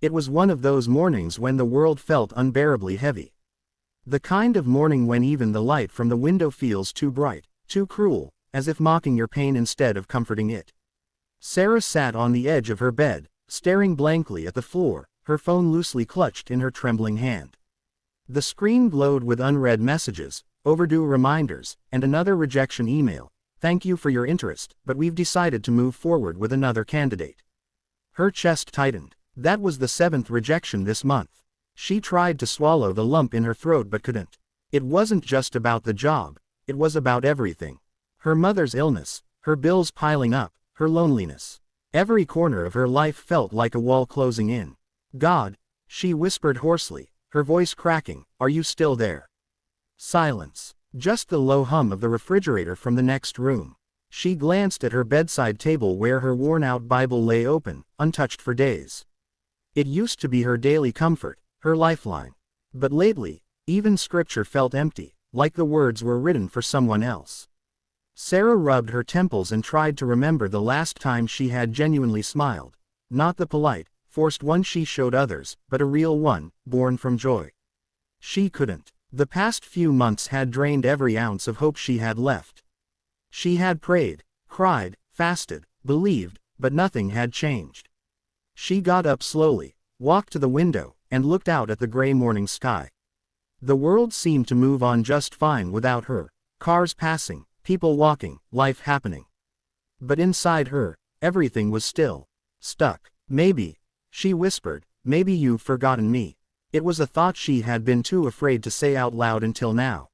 It was one of those mornings when the world felt unbearably heavy. The kind of morning when even the light from the window feels too bright, too cruel, as if mocking your pain instead of comforting it. Sarah sat on the edge of her bed, staring blankly at the floor, her phone loosely clutched in her trembling hand. The screen glowed with unread messages, overdue reminders, and another rejection email. Thank you for your interest, but we've decided to move forward with another candidate. Her chest tightened. That was the 7th rejection this month. She tried to swallow the lump in her throat but couldn't. It wasn't just about the job, it was about everything. Her mother's illness, her bills piling up, her loneliness. Every corner of her life felt like a wall closing in. God, she whispered hoarsely, her voice cracking, are you still there? Silence. Just the low hum of the refrigerator from the next room. She glanced at her bedside table where her worn-out Bible lay open, untouched for days. It used to be her daily comfort, her lifeline. But lately, even scripture felt empty, like the words were written for someone else. Sarah rubbed her temples and tried to remember the last time she had genuinely smiled. Not the polite, forced one she showed others, but a real one, born from joy. She couldn't. The past few months had drained every ounce of hope she had left. She had prayed, cried, fasted, believed, but nothing had changed. She got up slowly, walked to the window, and looked out at the gray morning sky. The world seemed to move on just fine without her. Cars passing, people walking, life happening. But inside her, everything was still. Stuck. Maybe, she whispered, maybe you've forgotten me. It was a thought she had been too afraid to say out loud until now.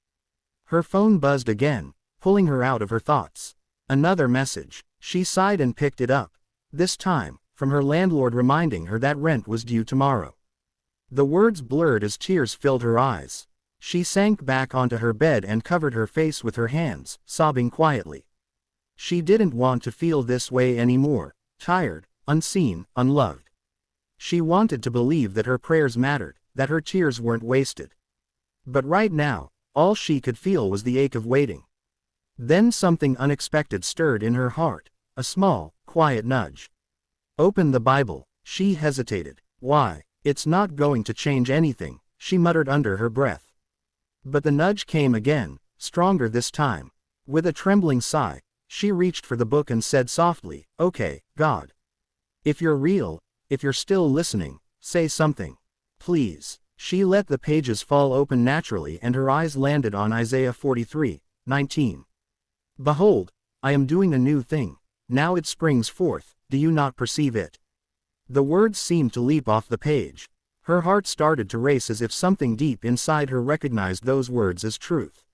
Her phone buzzed again, pulling her out of her thoughts. Another message. She sighed and picked it up. This time, from her landlord reminding her that rent was due tomorrow. The words blurred as tears filled her eyes. She sank back onto her bed and covered her face with her hands, sobbing quietly. She didn't want to feel this way anymore, tired, unseen, unloved. She wanted to believe that her prayers mattered, that her tears weren't wasted. But right now, all she could feel was the ache of waiting. Then something unexpected stirred in her heart, a small, quiet nudge. Open the Bible. She hesitated. Why? It's not going to change anything, she muttered under her breath. But the nudge came again, stronger this time. With a trembling sigh, she reached for the book and said softly, okay, God. If you're real, if you're still listening, say something. Please. She let the pages fall open naturally and her eyes landed on Isaiah 43:19. Behold, I am doing a new thing. Now it springs forth, do you not perceive it? The words seemed to leap off the page. Her heart started to race as if something deep inside her recognized those words as truth.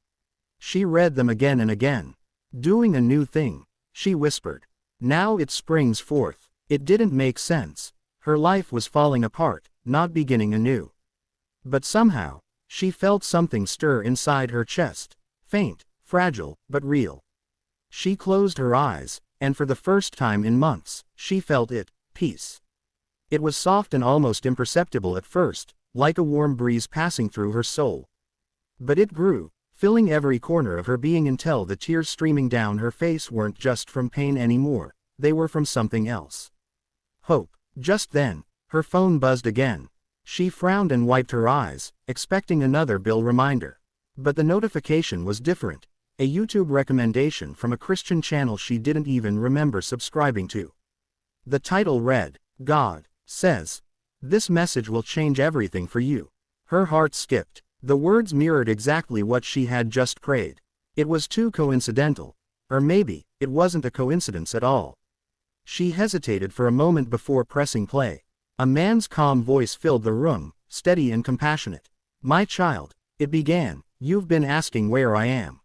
She read them again and again. Doing a new thing, she whispered. Now it springs forth. It didn't make sense. Her life was falling apart, not beginning anew. But somehow, she felt something stir inside her chest, faint, fragile, but real. She closed her eyes, and for the first time in months, she felt it, peace. It was soft and almost imperceptible at first, like a warm breeze passing through her soul. But it grew, filling every corner of her being until the tears streaming down her face weren't just from pain anymore, they were from something else. Hope. Just then, her phone buzzed again. She frowned and wiped her eyes, expecting another bill reminder. But the notification was different, a YouTube recommendation from a Christian channel she didn't even remember subscribing to. The title read, God says, this message will change everything for you. Her heart skipped. The words mirrored exactly what she had just prayed. It was too coincidental. Or maybe, it wasn't a coincidence at all. She hesitated for a moment before pressing play. A man's calm voice filled the room, steady and compassionate. My child, it began, you've been asking where I am.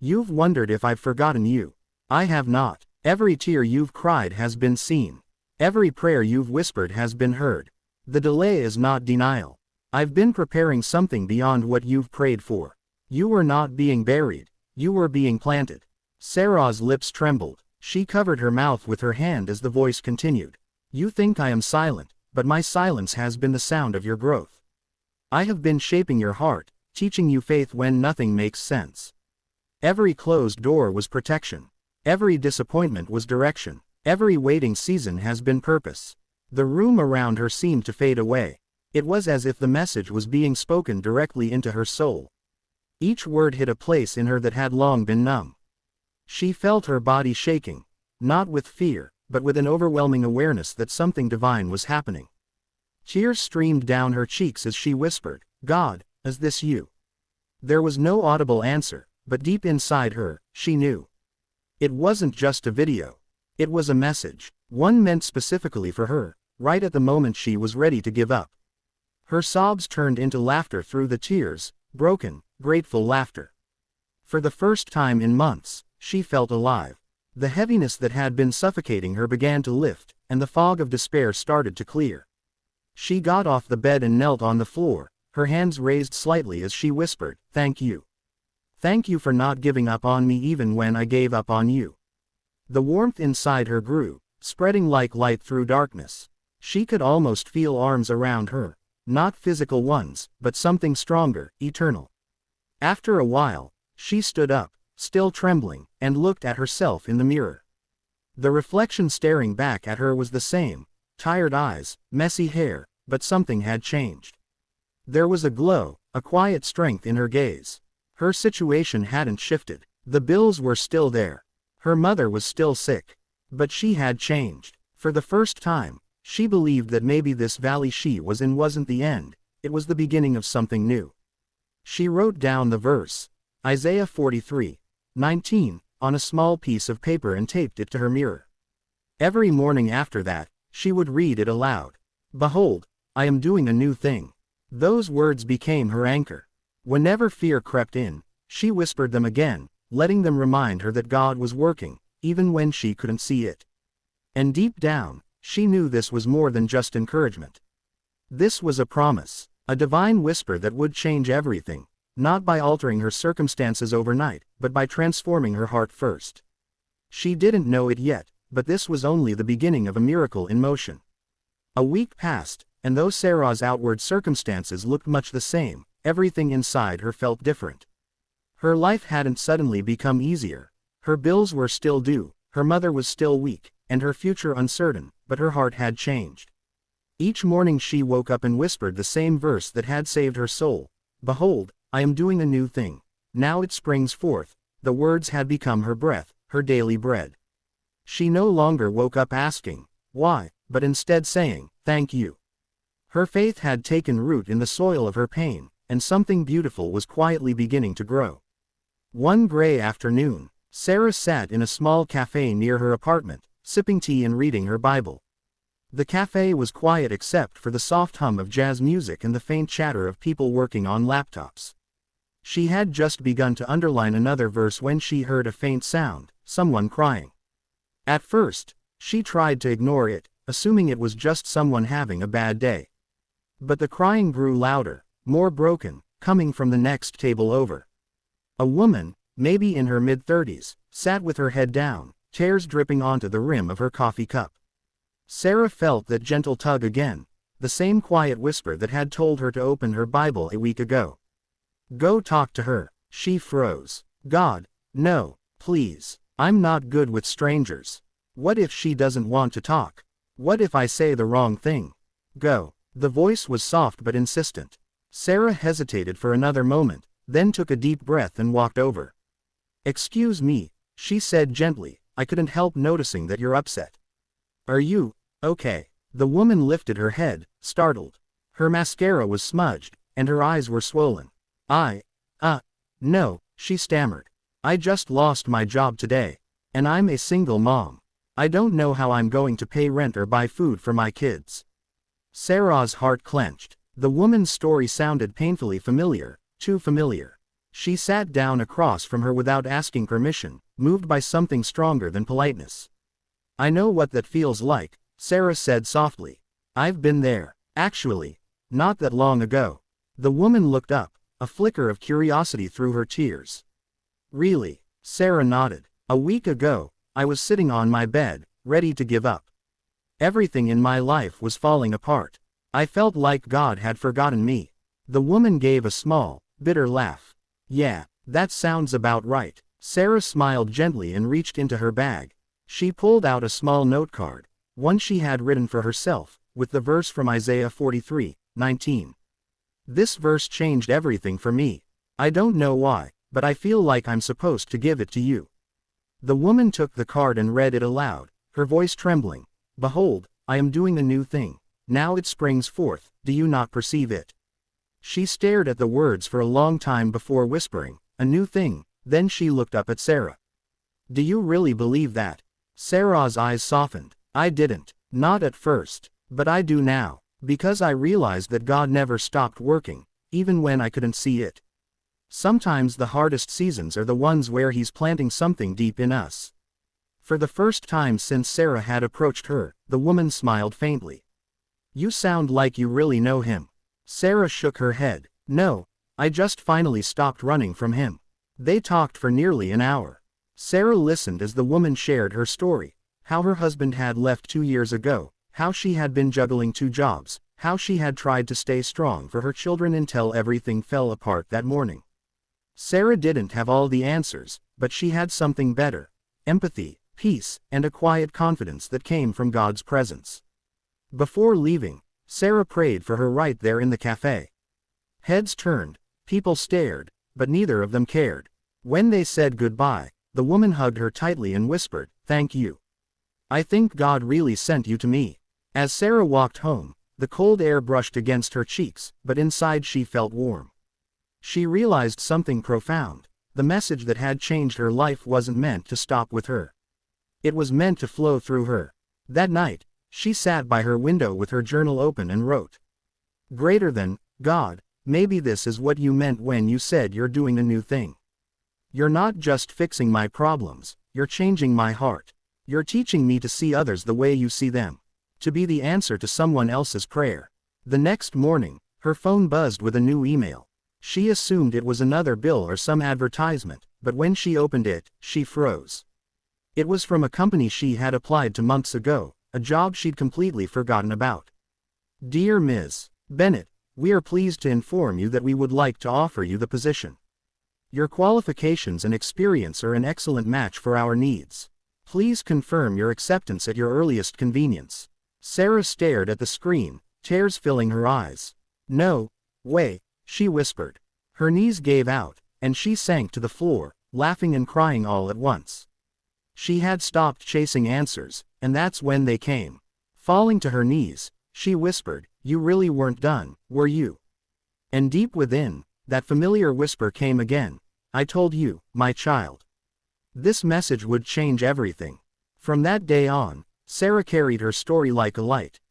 You've wondered if I've forgotten you. I have not. Every tear you've cried has been seen. Every prayer you've whispered has been heard. The delay is not denial. I've been preparing something beyond what you've prayed for. You were not being buried. You were being planted. Sarah's lips trembled. She covered her mouth with her hand as the voice continued. You think I am silent, but my silence has been the sound of your growth. I have been shaping your heart, teaching you faith when nothing makes sense. Every closed door was protection. Every disappointment was direction. Every waiting season has been purpose. The room around her seemed to fade away. It was as if the message was being spoken directly into her soul. Each word hit a place in her that had long been numb. She felt her body shaking, not with fear, but with an overwhelming awareness that something divine was happening. Tears streamed down her cheeks as she whispered, "God, is this you?" There was no audible answer, but deep inside her, she knew. It wasn't just a video. It was a message, one meant specifically for her, right at the moment she was ready to give up. Her sobs turned into laughter through the tears, broken, grateful laughter. For the first time in months, she felt alive. The heaviness that had been suffocating her began to lift, and the fog of despair started to clear. She got off the bed and knelt on the floor, her hands raised slightly as she whispered, "Thank you. Thank you for not giving up on me even when I gave up on you." The warmth inside her grew, spreading like light through darkness. She could almost feel arms around her, not physical ones, but something stronger, eternal. After a while, she stood up, still trembling, and looked at herself in the mirror. The reflection staring back at her was the same, tired eyes, messy hair, but something had changed. There was a glow, a quiet strength in her gaze. Her situation hadn't shifted. The bills were still there. Her mother was still sick. But she had changed. For the first time, she believed that maybe this valley she was in wasn't the end, it was the beginning of something new. She wrote down the verse, Isaiah 43:19, on a small piece of paper and taped it to her mirror. Every morning after that, she would read it aloud. "Behold, I am doing a new thing." Those words became her anchor. Whenever fear crept in, she whispered them again, letting them remind her that God was working, even when she couldn't see it. And deep down, she knew this was more than just encouragement. This was a promise, a divine whisper that would change everything, not by altering her circumstances overnight, but by transforming her heart first. She didn't know it yet, but this was only the beginning of a miracle in motion. A week passed, and though Sarah's outward circumstances looked much the same, everything inside her felt different. Her life hadn't suddenly become easier. Her bills were still due, her mother was still weak, and her future uncertain, but her heart had changed. Each morning she woke up and whispered the same verse that had saved her soul. "Behold, I am doing a new thing. Now it springs forth." The words had become her breath, her daily bread. She no longer woke up asking, "Why?" but instead saying, "Thank you." Her faith had taken root in the soil of her pain, and something beautiful was quietly beginning to grow. One gray afternoon, Sarah sat in a small cafe near her apartment, sipping tea and reading her Bible. The cafe was quiet except for the soft hum of jazz music and the faint chatter of people working on laptops. She had just begun to underline another verse when she heard a faint sound, someone crying. At first, she tried to ignore it, assuming it was just someone having a bad day. But the crying grew louder, more broken, coming from the next table over. A woman, maybe in her mid-30s, sat with her head down, tears dripping onto the rim of her coffee cup. Sarah felt that gentle tug again, the same quiet whisper that had told her to open her Bible a week ago. Go talk to her. She froze. God, no, please. I'm not good with strangers. What if she doesn't want to talk? What if I say the wrong thing? Go. The voice was soft but insistent. Sarah hesitated for another moment, then took a deep breath and walked over. Excuse me, she said gently, I couldn't help noticing that you're upset. Are you okay? The woman lifted her head, startled. Her mascara was smudged, and her eyes were swollen. No, she stammered. I just lost my job today. And I'm a single mom. I don't know how I'm going to pay rent or buy food for my kids. Sarah's heart clenched. The woman's story sounded painfully familiar, too familiar. She sat down across from her without asking permission, moved by something stronger than politeness. I know what that feels like, Sarah said softly. I've been there, actually, not that long ago. The woman looked up, a flicker of curiosity through her tears. Really? Sarah nodded. A week ago, I was sitting on my bed, ready to give up. Everything in my life was falling apart. I felt like God had forgotten me. The woman gave a small, bitter laugh. Yeah, that sounds about right. Sarah smiled gently and reached into her bag. She pulled out a small note card, one she had written for herself, with the verse from Isaiah 43:19. This verse changed everything for me. I don't know why, but I feel like I'm supposed to give it to you. The woman took the card and read it aloud, her voice trembling. Behold, I am doing a new thing. Now it springs forth, do you not perceive it? She stared at the words for a long time before whispering, a new thing. Then she looked up at Sarah. Do you really believe that? Sarah's eyes softened. I didn't. Not at first. But I do now. Because I realized that God never stopped working, even when I couldn't see it. Sometimes the hardest seasons are the ones where He's planting something deep in us. For the first time since Sarah had approached her, the woman smiled faintly. You sound like you really know Him. Sarah shook her head. No, I just finally stopped running from Him. They talked for nearly an hour. Sarah listened as the woman shared her story, how her husband had left 2 years ago, how she had been juggling 2 jobs, how she had tried to stay strong for her children until everything fell apart that morning. Sarah didn't have all the answers, but she had something better: empathy, peace, and a quiet confidence that came from God's presence. Before leaving, Sarah prayed for her right there in the cafe. Heads turned, people stared, but neither of them cared. When they said goodbye, the woman hugged her tightly and whispered, "Thank you. I think God really sent you to me." As Sarah walked home, the cold air brushed against her cheeks, but inside she felt warm. She realized something profound. The message that had changed her life wasn't meant to stop with her. It was meant to flow through her. That night, she sat by her window with her journal open and wrote, "Greater than, God, maybe this is what you meant when you said you're doing a new thing. You're not just fixing my problems, you're changing my heart. You're teaching me to see others the way you see them. To be the answer to someone else's prayer." The next morning, her phone buzzed with a new email. She assumed it was another bill or some advertisement, but when she opened it, she froze. It was from a company she had applied to months ago, a job she'd completely forgotten about. Dear Ms. Bennett, we are pleased to inform you that we would like to offer you the position. Your qualifications and experience are an excellent match for our needs. Please confirm your acceptance at your earliest convenience. Sarah stared at the screen, tears filling her eyes. No way, she whispered. Her knees gave out, and she sank to the floor, laughing and crying all at once. She had stopped chasing answers, and that's when they came. Falling to her knees, she whispered, "You really weren't done, were you?" And deep within, that familiar whisper came again, "I told you, my child." This message would change everything. From that day on, Sarah carried her story like a light.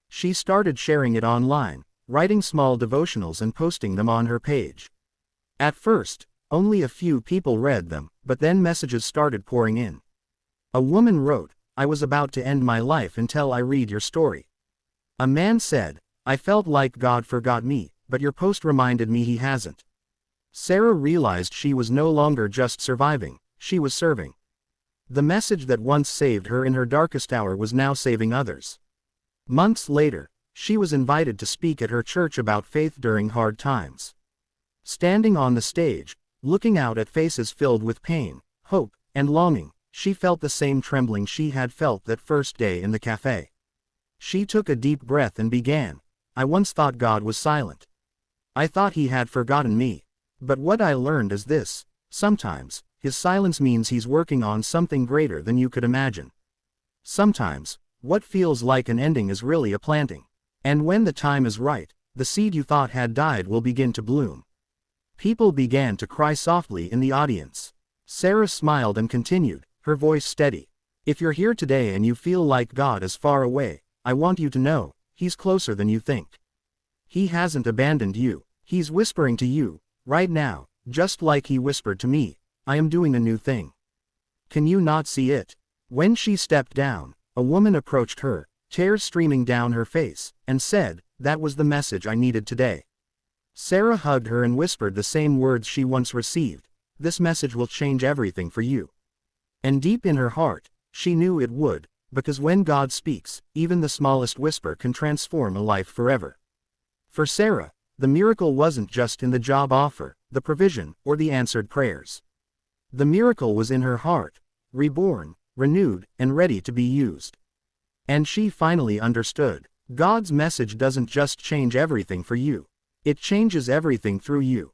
She started sharing it online, writing small devotionals and posting them on her page. At first, only a few people read them, but then messages started pouring in. A woman wrote, "I was about to end my life until I read your story." A man said, "I felt like God forgot me, but your post reminded me He hasn't." Sarah realized she was no longer just surviving, she was serving. The message that once saved her in her darkest hour was now saving others. Months later, she was invited to speak at her church about faith during hard times. Standing on the stage, looking out at faces filled with pain, hope, and longing, she felt the same trembling she had felt that first day in the cafe. She took a deep breath and began, "I once thought God was silent. I thought He had forgotten me. But what I learned is this: sometimes, His silence means He's working on something greater than you could imagine. Sometimes, what feels like an ending is really a planting. And when the time is right, the seed you thought had died will begin to bloom." People began to cry softly in the audience. Sarah smiled and continued, her voice steady. "If you're here today and you feel like God is far away, I want you to know, He's closer than you think. He hasn't abandoned you. He's whispering to you, right now, just like He whispered to me, 'I am doing a new thing.' Can you not see it?" When she stepped down, a woman approached her, tears streaming down her face, and said, "That was the message I needed today." Sarah hugged her and whispered the same words she once received, "This message will change everything for you." And deep in her heart, she knew it would, because when God speaks, even the smallest whisper can transform a life forever. For Sarah, the miracle wasn't just in the job offer, the provision, or the answered prayers. The miracle was in her heart, reborn, renewed, and ready to be used. And she finally understood. God's message doesn't just change everything for you. It changes everything through you.